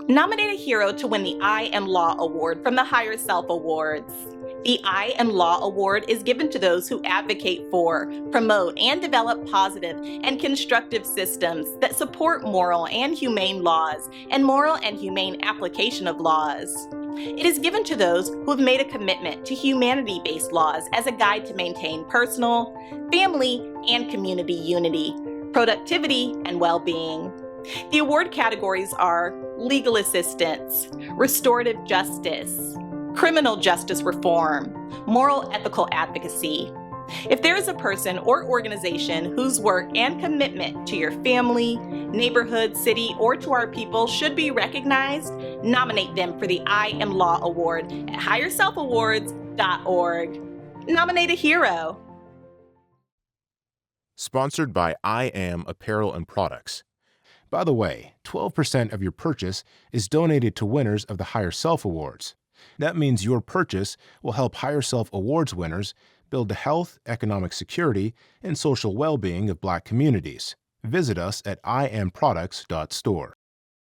Nominate a hero to win the I Am Law Award from the HigherSelf Awards. The I Am Law Award is given to those who advocate for, promote, and develop positive and constructive systems that support moral and humane laws and moral and humane application of laws. It is given to those who have made a commitment to humanity-based laws as a guide to maintain personal, family, and community unity, productivity, and well-being. The award categories are legal assistance, restorative justice, criminal justice reform, moral ethical advocacy. If there is a person or organization whose work and commitment to your family, neighborhood, city, or to our people should be recognized, nominate them for the I Am Law Award at HigherSelfAwards.org. Nominate a hero. Sponsored by I Am Apparel and Products. By the way, 12% of your purchase is donated to winners of the HigherSelf Awards. That means your purchase will help HigherSelf Awards winners build the health, economic security, and social well-being of Black communities. Visit us at iamproducts.store.